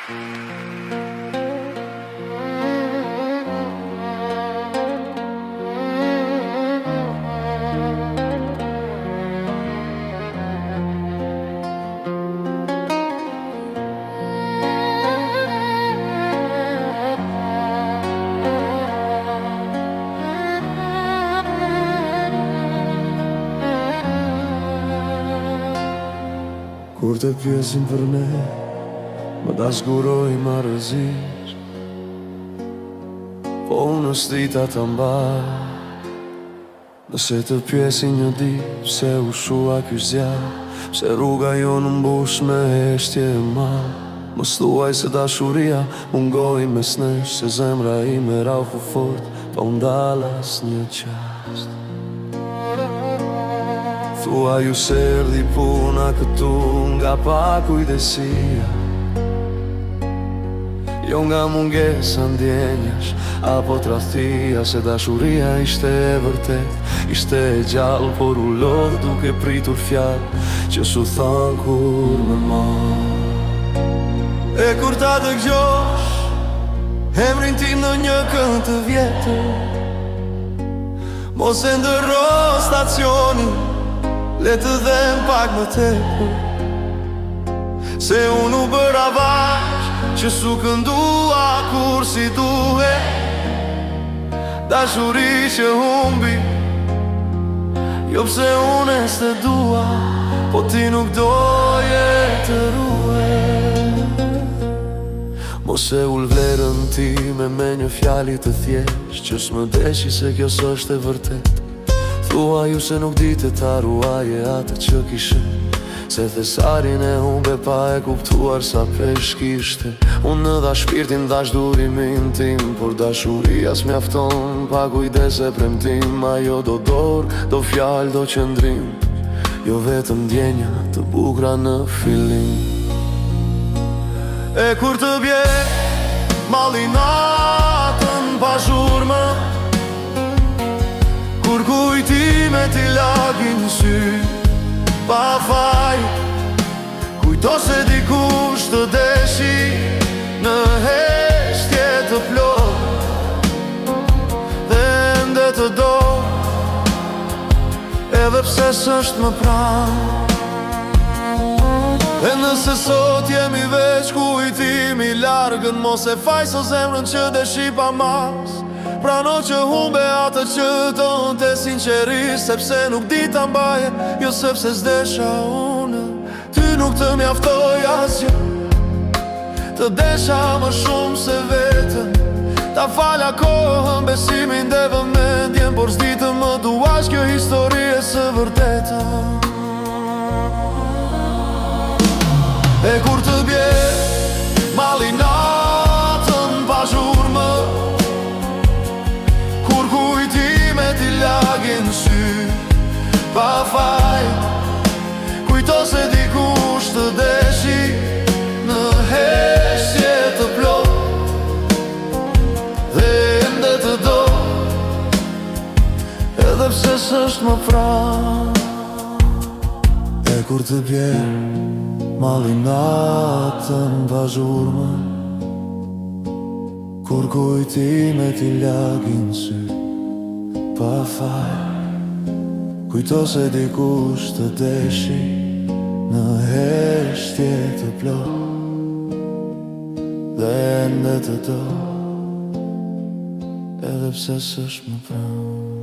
Kur të pjesin për ne, më dashguroj ma rëzish. Po unë stita të mbaj, nëse të pjesin një dit, pse u shua ky zjarr, pse rruga jo në mbush me heshtje e mal. Mos thuaj se dashuria mungoj mes nesh, se zemra ime raufu fort, pa unë dal as një qast. Thua ju se erdi puna këtu nga pa kujdesia, jo nga mungesa ndjenjash apo tradhtia, se dashuria ishte e vërtet, ishte e gjallë, por u lodh duke pritur fjalë që s'u than kur më marr. E kur ta dëgjosh emrin tim në një kënd të vjetër, mos e ndërro stacionin, le të dhem pak më tepër, se unë u bëra vash që s'u këndua kur si duhet. Dashuri që humbi, jo pse unë e s'te dua, po ti nuk doje të ruhet. Mos e ul vlerën time me një fjali të thjesht, që s'më deshi se kjo s'është e vërtet. Thua ju se nuk dite ta ruaje atë që kishe, se thesarin e humbe pa e kuptuar sa pesh kishte. Unë në dha shpirtin, dash durimin tim, por dashuria s'mjafton pa kujdes e premtim. Ajo do dorë, do fjallë, do qëndrim, jo vetëm ndjenja të bukra në fillim. E kur të bje malli natën pa zhurmë, kur kujtime t'i lagin sy pa faj, kujto se dikush të deshi në heshtje të plot, dhe ende të do, edhe pse s'është më pranë. E nëse sot jemi veç kujtimi largën, mos e fajso zemrën që deshi pa mas. Prano që humbe atë që tonë të sinqerisht, sepse nuk di ta mbaje, jo sepse s'desha unë. Ty nuk të mjaftoj asgjë, të desha më shumë se vetën. Ta falja kohën, besimin dhe vëmendjen, por s'di të më duash kjo histori e së vërtetën. E kur të bje malli natën pa zhurmë, kur kujtime t'i lagin sy pa faj, kujto se dikush të deshi në heshtje të plot, dhe ende të do, edhe pse s'është më pranë. E kur të bje malli natën pa zhurmë, kur kujtime t'i lagin sy pa faj, kujto se dikush të deshi në heshtje të plot, dhe ende të do, edhe pse s'është më pranë.